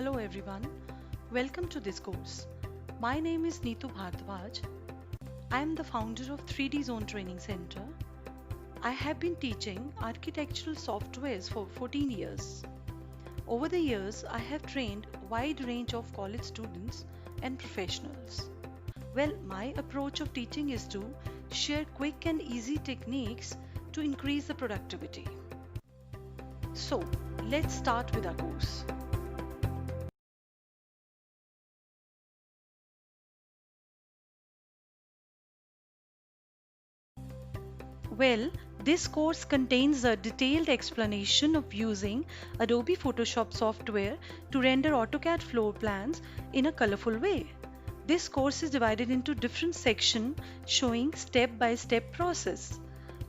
Hello everyone, welcome to this course. My name is Neetu Bhardwaj. I am the founder of 3D Zone Training Center. I have been teaching architectural softwares for 14 years. Over the years, I have trained a wide range of college students and professionals. Well, my approach of teaching is to share quick and easy techniques to increase the productivity. So, let's start with our course. Well, this course contains a detailed explanation of using Adobe Photoshop software to render AutoCAD floor plans in a colorful way. This course is divided into different sections showing step-by-step process.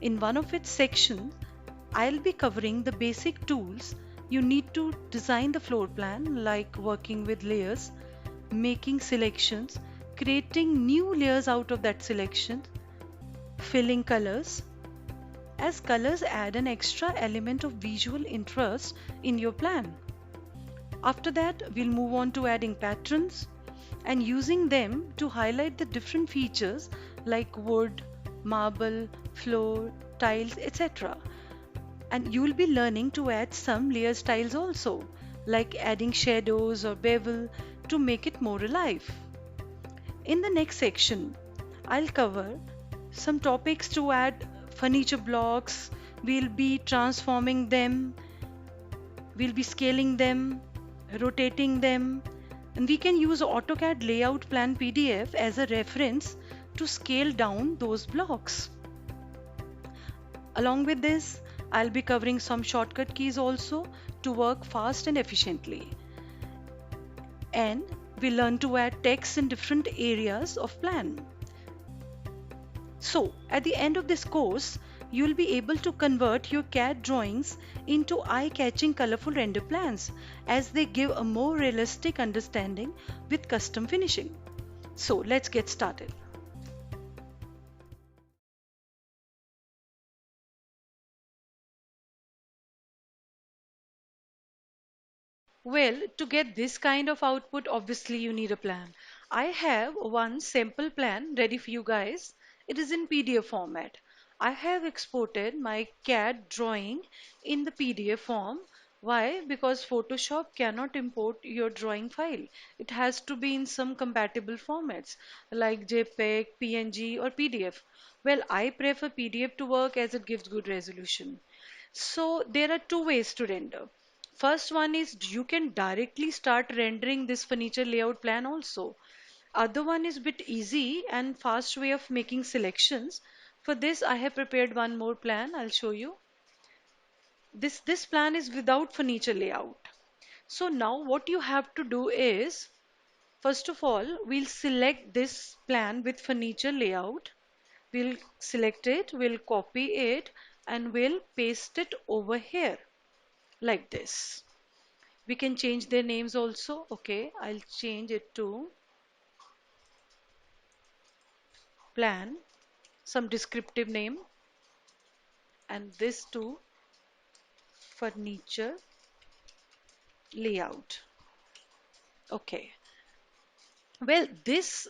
In one of its sections, I'll be covering the basic tools you need to design the floor plan, like working with layers, making selections, creating new layers out of that selection, filling colors, as colors add an extra element of visual interest in your plan. After that, we'll move on to adding patterns and using them to highlight the different features like wood, marble, floor, tiles, etc. And you'll be learning to add some layer styles also, like adding shadows or bevel to make it more alive. In the next section, I'll cover some topics to add furniture blocks. We'll be transforming them, we'll be scaling them, rotating them, and we can use AutoCAD layout plan PDF as a reference to scale down those blocks. Along with this, I'll be covering some shortcut keys also to work fast and efficiently. And we learn to add text in different areas of plan. So, at the end of this course, you'll be able to convert your CAD drawings into eye-catching colorful render plans as they give a more realistic understanding with custom finishing. So, let's get started. Well, to get this kind of output, obviously you need a plan. I have one simple plan ready for you guys. It is in PDF format. I have exported my CAD drawing in the PDF form. Why? Because Photoshop cannot import your drawing file. It has to be in some compatible formats like JPEG, PNG or PDF. Well, I prefer PDF to work as it gives good resolution. So there are two ways to render. First one is you can directly start rendering this furniture layout plan also. Other one is bit easy and fast way of making selections. For this I have prepared one more plan. I'll show you. This plan is without furniture layout. So now what you have to do is, first of all, we'll select this plan with furniture layout. We'll select it, we'll copy it and we'll paste it over here like this. We can change their names also. Okay, I'll change it to plan, some descriptive name, and this to furniture layout. Okay. Well, this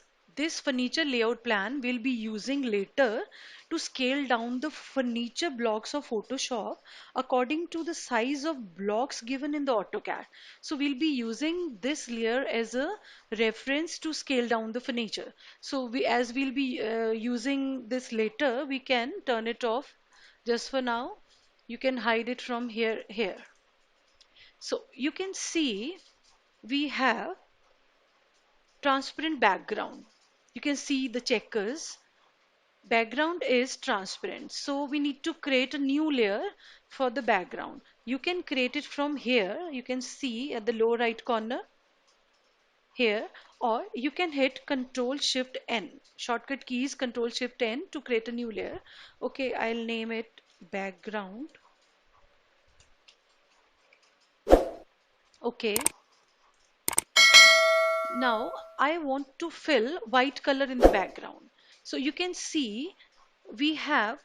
furniture layout plan we'll be using later to scale down the furniture blocks of Photoshop according to the size of blocks given in the AutoCAD. So we'll be using this layer as a reference to scale down the furniture. So as we'll be using this later, we can turn it off just for now. You can hide it from here. So you can see we have transparent background. You can see the checkers. Background is transparent. So we need to create a new layer for the background. You can create it from here. You can see at the lower right corner here, or you can hit Control Shift N. Shortcut key is Control Shift N to create a new layer. Okay, I'll name it background. Okay. Now I want to fill white color in the background. So you can see we have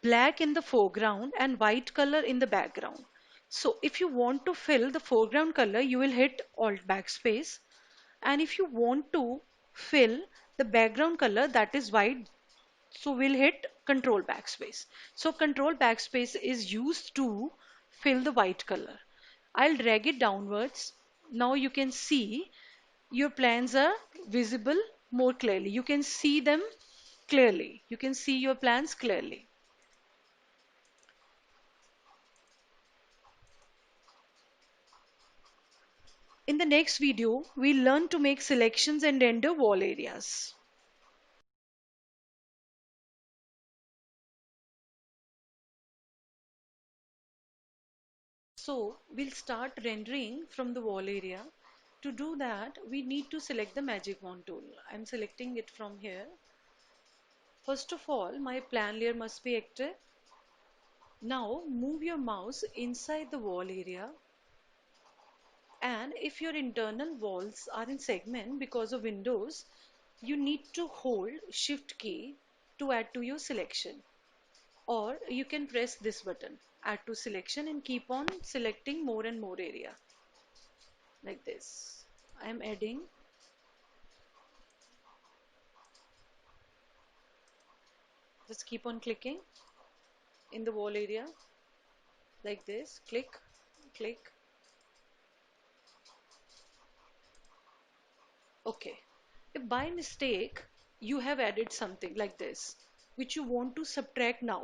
black in the foreground and white color in the background. So if you want to fill the foreground color, you will hit Alt backspace. And if you want to fill the background color, that is white, so we'll hit Control backspace. So Control backspace is used to fill the white color. I'll drag it downwards. Now you can see your plans are visible more clearly. You can see them clearly. You can see your plans clearly. In the next video, we'll learn to make selections and render wall areas. So we'll start rendering from the wall area. To do that, we need to select the magic wand tool. I'm selecting it from here. First of all, my plan layer must be active. Now move your mouse inside the wall area, and if your internal walls are in segment because of windows, you need to hold Shift key to add to your selection. Or you can press this button, add to selection, and keep on selecting more and more area like this. I am adding. Just keep on clicking in the wall area like this. Click, click. Okay. If by mistake you have added something like this, which you want to subtract now,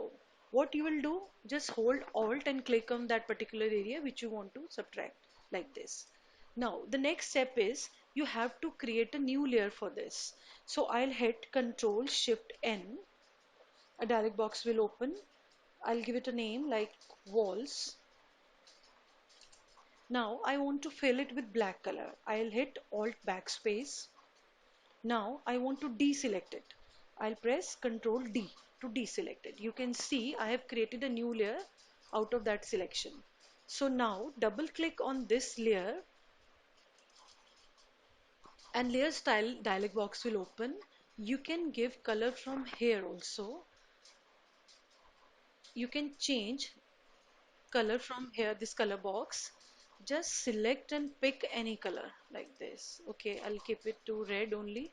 what you will do? Just hold Alt and click on that particular area which you want to subtract like this. Now, the next step is you have to create a new layer for this. So I'll hit Control Shift N. A dialog box will open. I'll give it a name like walls. Now I want to fill it with black color. I'll hit Alt backspace. Now I want to deselect it. I'll press Ctrl D to deselect it. You can see I have created a new layer out of that selection. So now double click on this layer and layer style dialog box will open. You can give color from here also. You can change color from here, this color box. Just select and pick any color like this. Okay, I'll keep it to red only.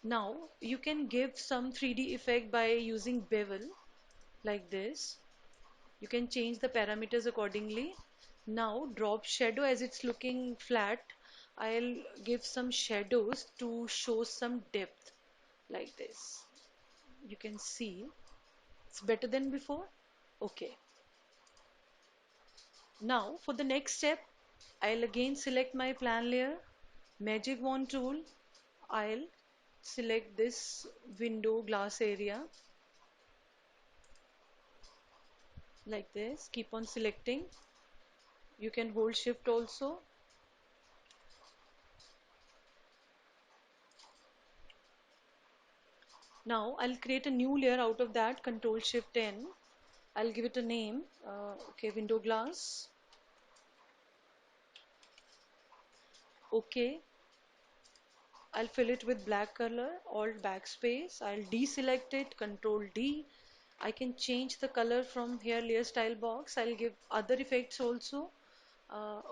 Now you can give some 3D effect by using bevel like this. You can change the parameters accordingly. Now drop shadow as it's looking flat. I'll give some shadows to show some depth like this. You can see it's better than before. Okay. Now for the next step, I'll again select my plan layer, magic wand tool. I'll select this window glass area like this. Keep on selecting. You can hold shift also. Now I'll create a new layer out of that, Control Shift N. I'll give it a name, okay, window glass. Okay, I'll fill it with black color, Alt backspace. I'll deselect it, Control D. I can change the color from here, layer style box. I'll give other effects also.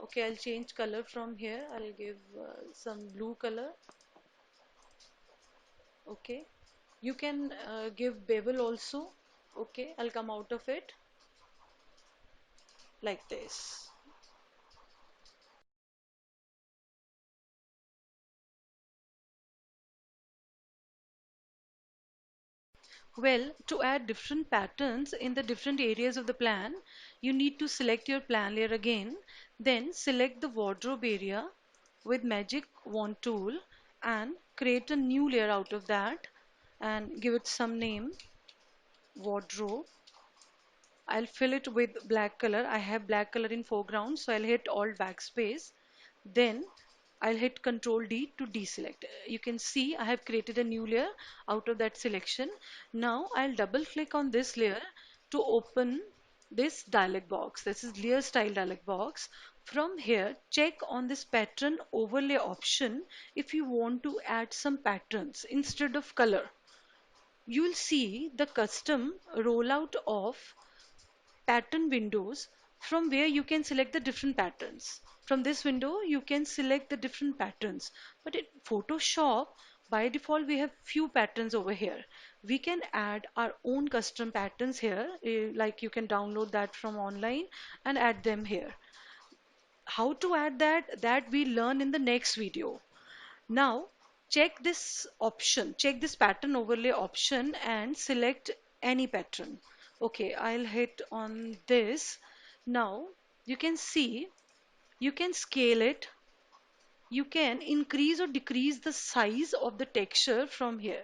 Okay, I'll change color from here. I'll give some blue color. Okay, you can give bevel also. Okay, I'll come out of it like this. Well, to add different patterns in the different areas of the plan, you need to select your plan layer again, then select the wardrobe area with magic wand tool and create a new layer out of that and give it some name, wardrobe. I'll fill it with black color. I have black color in foreground, so I'll hit Alt backspace. Then I'll hit Control D to deselect. You can see I have created a new layer out of that selection. Now I'll double click on this layer to open this dialog box. This is layer style dialog box. From here, check on this pattern overlay option if you want to add some patterns instead of color. You will see the custom rollout of pattern windows from where you can select the different patterns. From this window, you can select the different patterns. But in Photoshop, by default, we have few patterns over here. We can add our own custom patterns here, like you can download that from online and add them here. How to add that we learn in the next video. Now, check this pattern overlay option and select any pattern. Okay, I'll hit on this. Now, you can see, you can scale it. You can increase or decrease the size of the texture from here,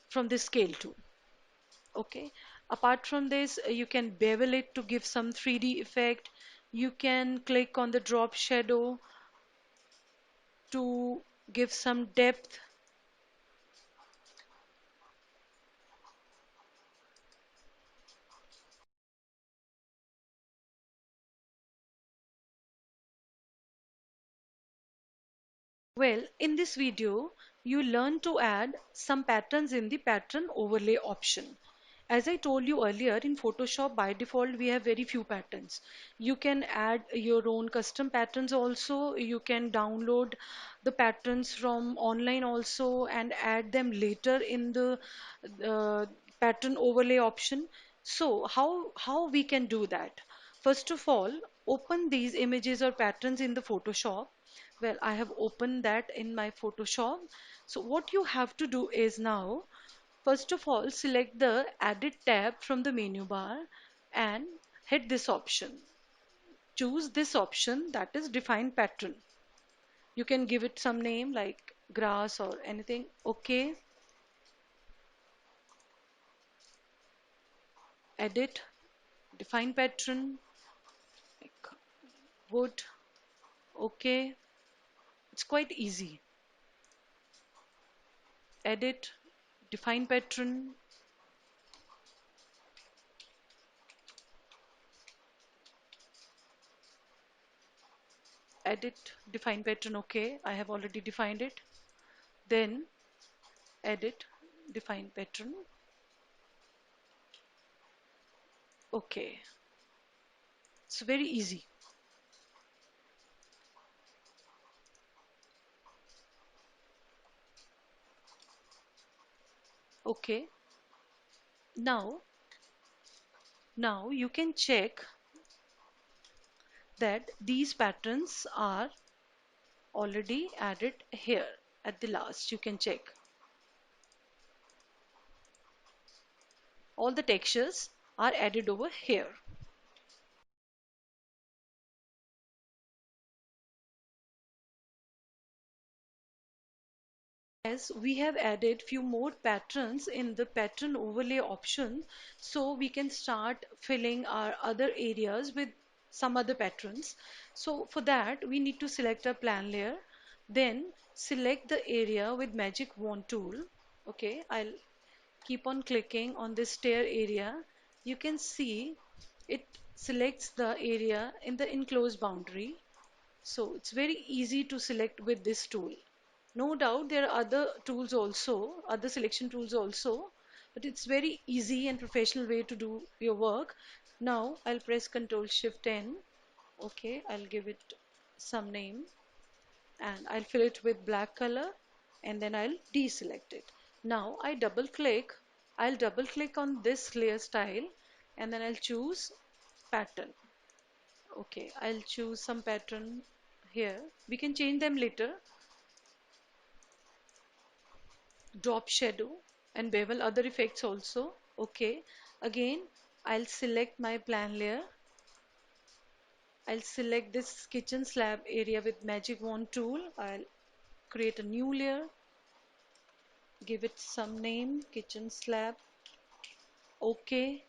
from this scale tool. Okay. Apart from this, you can bevel it to give some 3D effect. You can click on the drop shadow to give some depth. Well, in this video, you learn to add some patterns in the pattern overlay option. As I told you earlier, in Photoshop by default we have very few patterns. You can add your own custom patterns also. You can download the patterns from online also and add them later in the uh, pattern overlay option. So how we can do that? First of all, open these images or patterns in the Photoshop. Well, I have opened that in my Photoshop. So what you have to do is now, first of all, select the Edit tab from the menu bar and hit this option. Choose this option, that is Define Pattern. You can give it some name like grass or anything. Okay. Edit, Define Pattern, like wood. Okay. It's quite easy. Edit, Define Pattern, edit, define pattern. Okay, I have already defined it. Then edit, define pattern. Okay, it's very easy. Okay, now now you can check that these patterns are already added here at the last. You can check all the textures are added over here. As we have added few more patterns in the pattern overlay option, so we can start filling our other areas with some other patterns. So for that, we need to select a plan layer, then select the area with magic wand tool. Okay, I'll keep on clicking on this stair area. You can see it selects the area in the enclosed boundary. So it's very easy to select with this tool. No doubt there are other tools also, other selection tools also, but it's very easy and professional way to do your work. Now I'll press Ctrl Shift N. Okay, I'll give it some name and I'll fill it with black color and then I'll deselect it. Now I'll double click on this layer style and then I'll choose pattern. Okay, I'll choose some pattern here. We can change them later. Drop shadow and bevel other effects also. Okay, again I'll select my plan layer. I'll select this kitchen slab area with magic wand tool. I'll create a new layer, give it some name, kitchen slab. Okay,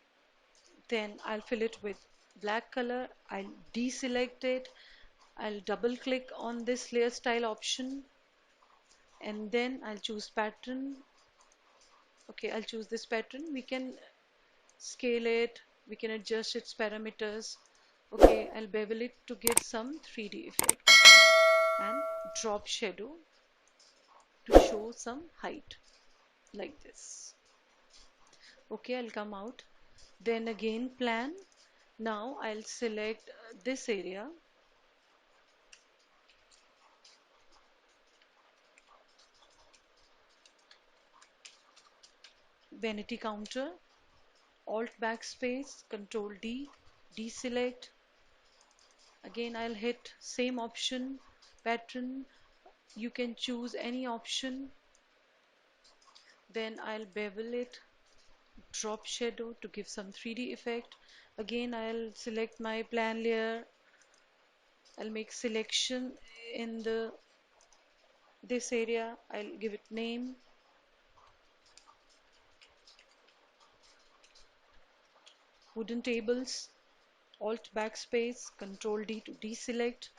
then I'll fill it with black color. I'll deselect it. I'll double click on this layer style option and then I'll choose pattern. Okay, I'll choose this pattern. We can scale it, we can adjust its parameters. Okay, I'll bevel it to give some 3D effect and drop shadow to show some height like this. Okay, I'll come out. Then again plan. Now I'll select this area, vanity counter, Alt backspace, Control D, deselect. Again, I'll hit same option, pattern. You can choose any option. Then I'll bevel it, drop shadow to give some 3D effect. Again, I'll select my plan layer. I'll make selection in the this area. I'll give it name, wooden tables, Alt backspace, Control D to deselect.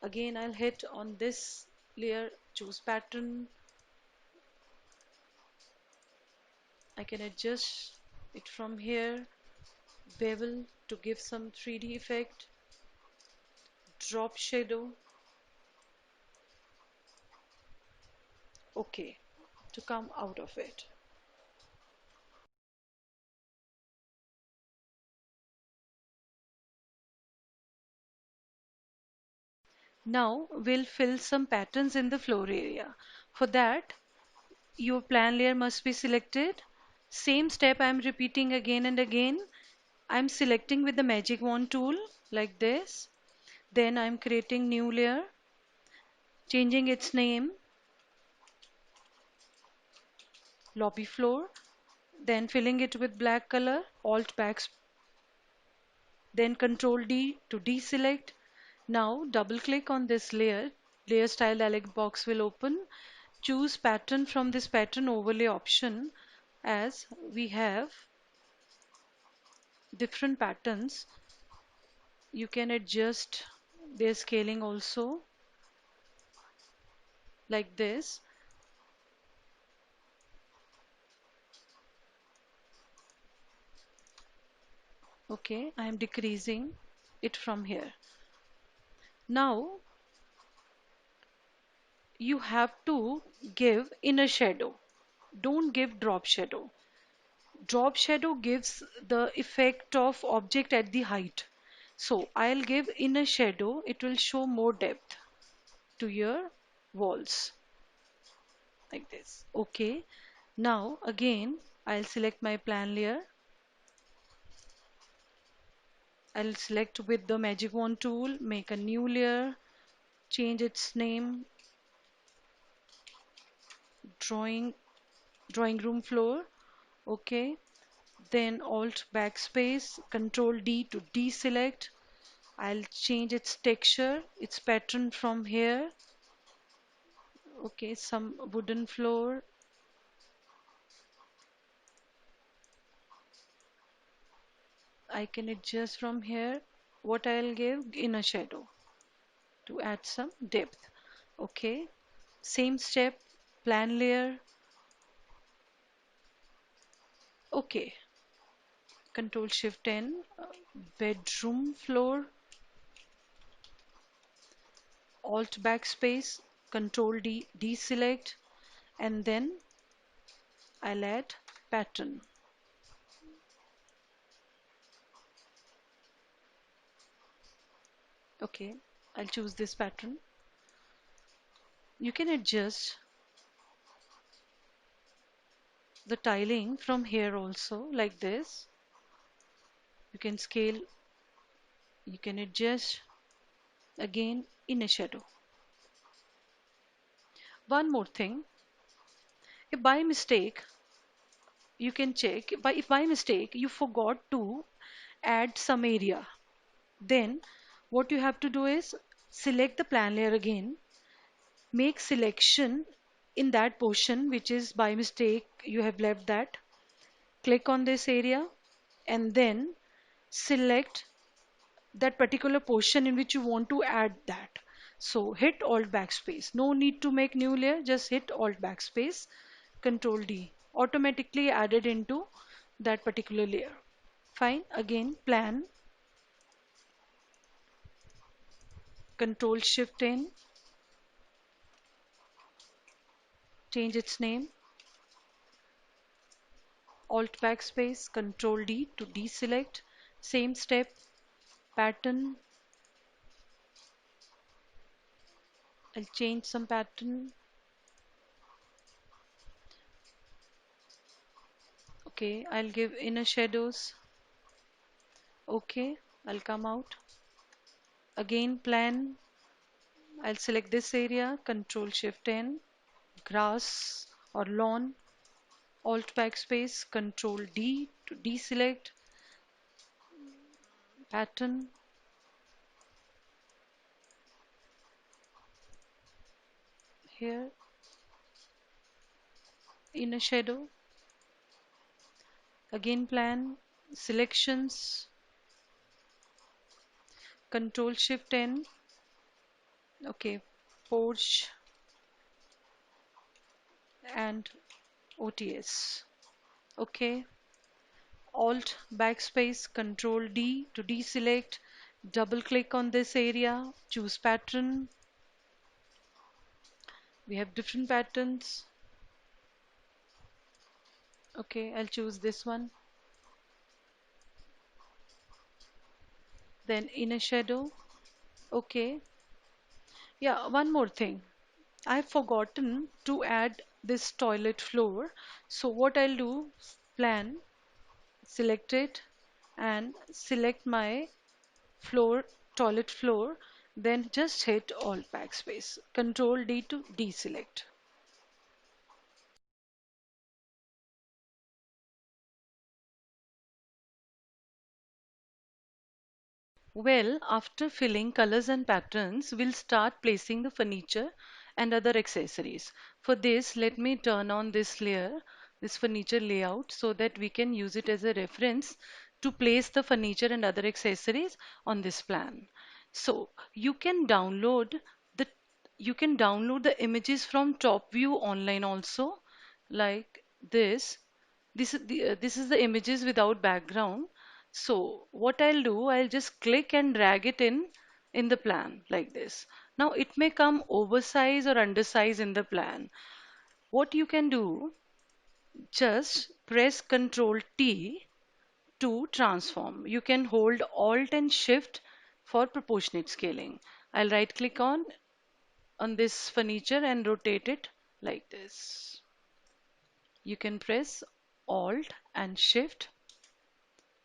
Again, I'll hit on this layer, choose pattern. I can adjust it from here, bevel to give some 3D effect, drop shadow, OK, to come out of it. Now we'll fill some patterns in the floor area. For that, your plan layer must be selected. Same step I'm repeating again and again. I'm selecting with the magic wand tool like this. Then I'm creating new layer, changing its name, lobby floor, then filling it with black color, Alt back, then Control D to deselect. Now double click on this layer. Layer style dialog box will open. Choose pattern from this pattern overlay option as we have different patterns. You can adjust their scaling also like this. Okay, I am decreasing it from here. Now you have to give inner shadow. Don't give drop shadow. Drop shadow gives the effect of object at the height. So I'll give inner shadow. It will show more depth to your walls like this. Okay. Now again, I'll select my plan layer. I'll select with the magic wand tool, make a new layer, change its name, drawing drawing room floor. Okay. Then Alt backspace, Control D to deselect. I'll change its texture, its pattern from here. Okay, some wooden floor. I can adjust from here what I'll give inner shadow to add some depth. Okay, same step, plan layer. Okay, Control Shift N, bedroom floor, Alt backspace, Control D, deselect, and then I'll add pattern. Okay, I'll choose this pattern. You can adjust the tiling from here also like this. You can scale, you can adjust again in a shadow. One more thing, if by mistake you can check, by if by mistake you forgot to add some area, then what you have to do is select the plan layer again, make selection in that portion which is by mistake you have left that. Click on this area and then select that particular portion in which you want to add that. So hit Alt backspace. No need to make new layer, just hit Alt backspace, Control D. Automatically added into that particular layer. Fine. Again, plan, Control Shift N, change its name, Alt backspace, Control D to deselect. Same step, pattern. I'll change some pattern. Okay, I'll give inner shadows. Okay, I'll come out. Again, plan. I'll select this area, Control Shift N, grass or lawn, Alt backspace, Control D to deselect, pattern, here, inner shadow, again plan, selections, Control Shift N, okay, Porsche and OTS, okay, Alt backspace, Control D to deselect, double click on this area, choose pattern. We have different patterns. Okay, I'll choose this one. Then inner shadow. Okay. Yeah, one more thing. I've forgotten to add this toilet floor. So what I'll do, plan, select it and select my floor, toilet floor, then just hit Alt backspace. Control D to deselect. Well, after filling colors and patterns, we'll start placing the furniture and other accessories. For this, let me turn on this layer, this furniture layout, so that we can use it as a reference to place the furniture and other accessories on this plan. So the you can download the images from top view online also, like this. This is the images without background. So what I'll do, I'll just click and drag it in the plan like this. Now it may come oversized or undersized in the plan. What you can do, just press Ctrl T to transform. You can hold Alt and Shift for proportionate scaling. I'll right click on this furniture and rotate it like this. You can press Alt and Shift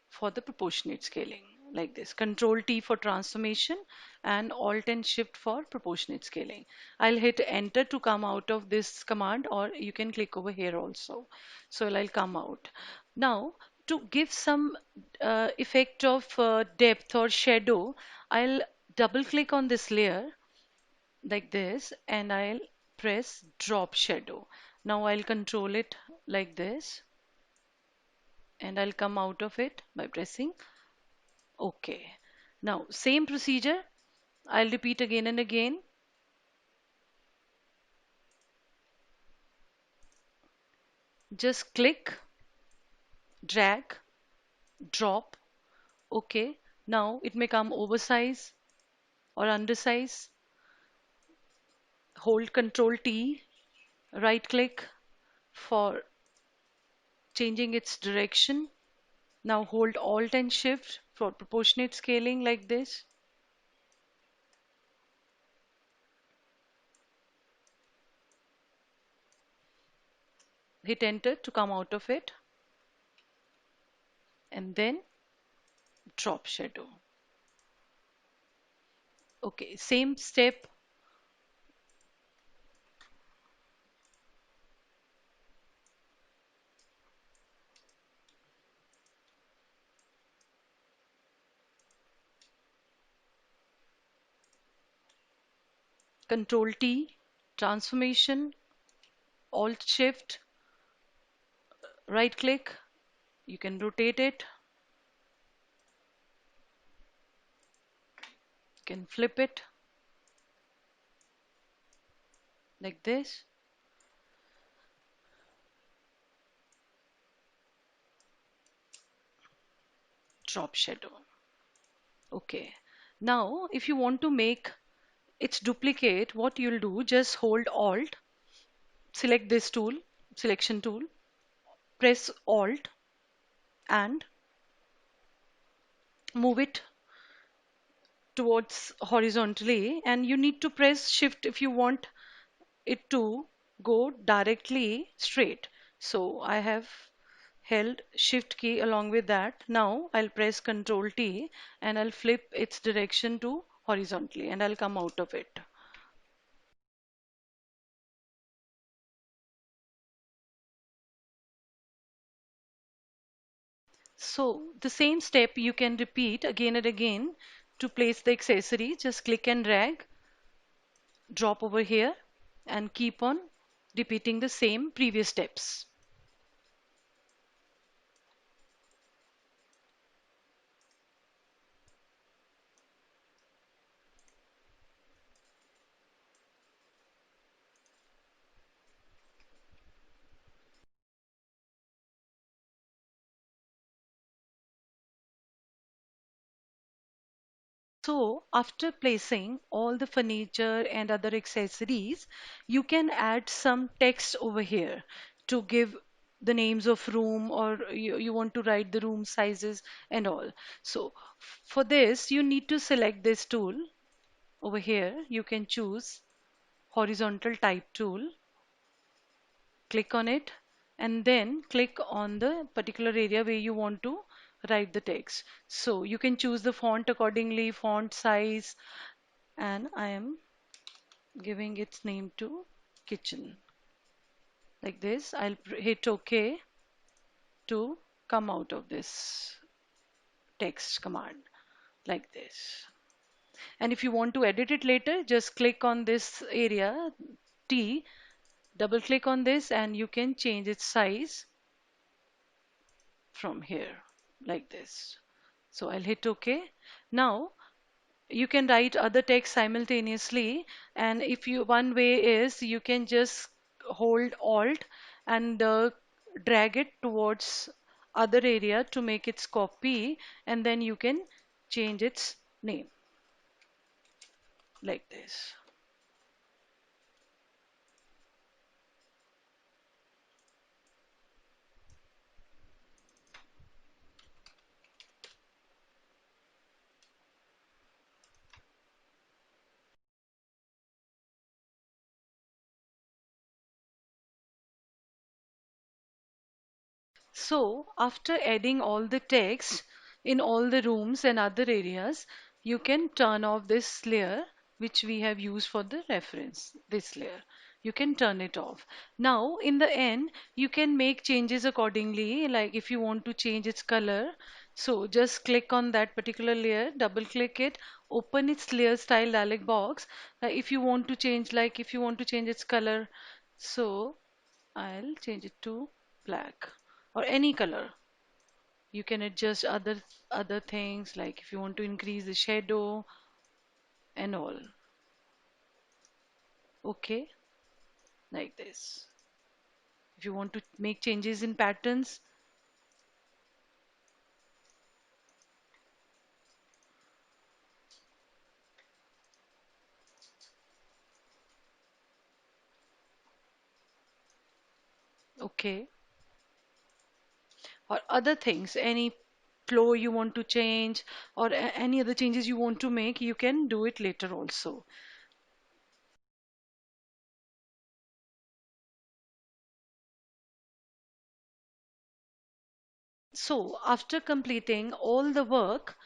for the proportionate scaling like this. Control T for transformation and Alt and Shift for proportionate scaling. I'll hit enter to come out of this command, or you can click over here also. So I'll come out. Now to give some effect of depth or shadow, I'll double click on this layer like this and I'll press drop shadow. Now I'll control it like this and I'll come out of it by pressing OK. Now, same procedure. I'll repeat again and again. Just click, drag, drop. OK. Now it may come oversize or undersize. Hold Control T, right click for changing its direction. Now hold Alt and Shift for proportionate scaling like this. Hit enter to come out of it and then drop shadow. Okay, same step. Control T, transformation, Alt Shift, right click. You can rotate it. You can flip it like this. Drop shadow. Okay. Now, if you want to make its duplicate, what you'll do, just hold Alt, select this tool, selection tool, press Alt and move it towards horizontally, and you need to press shift if you want it to go directly straight. So I have held shift key along with that. Now I'll press control T and I'll flip its direction to horizontally and I'll come out of it. So the same step you can repeat again and again. To place the accessory, just click and drag, drop over here, and keep on repeating the same previous steps. So, after placing all the furniture and other accessories, you can add some text over here to give the names of room, or you want to write the room sizes and all. So, for this, you need to select this tool over here. You can choose horizontal type tool, click on it, and then click on the particular area where you want to write the text. So, you can choose the font accordingly, font size, and I am giving its name to kitchen. Like this, I'll hit OK to come out of this text command like this. And if you want to edit it later, just click on this area, T, double click on this, and you can change its size from here like this. So I'll hit OK. Now you can write other text simultaneously, and if you one way is you can just hold alt and drag it towards other area to make its copy, and then you can change its name like this. So, after adding all the text in all the rooms and other areas, you can turn off this layer which we have used for the reference, this layer. You can turn it off. Now, in the end, you can make changes accordingly, like if you want to change its color. So, just click on that particular layer, double click it, open its layer style dialog box. If you want to change, like if you want to change its color, so I'll change it to black or any color. You can adjust other things, like if you want to increase the shadow and all. Okay, like this. If you want to make changes in patterns, okay, or other things, any flow you want to change, or any other changes you want to make, you can do it later also. So, after completing all the work,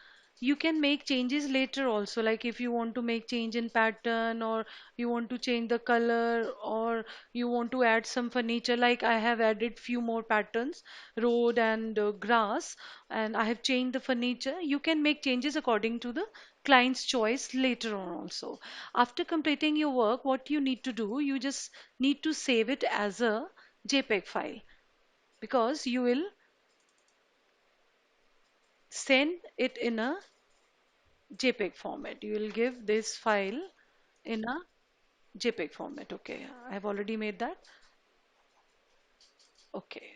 you can make changes later also. Like if you want to make change in pattern, or you want to change the color, or you want to add some furniture. Like I have added few more patterns, road and grass, and I have changed the furniture. You can make changes according to the client's choice later on also. After completing your work, what you need to do, you just need to save it as a JPEG file, because you will send it in a JPEG format. You will give this file in a JPEG format. Okay, I've already made that. Okay,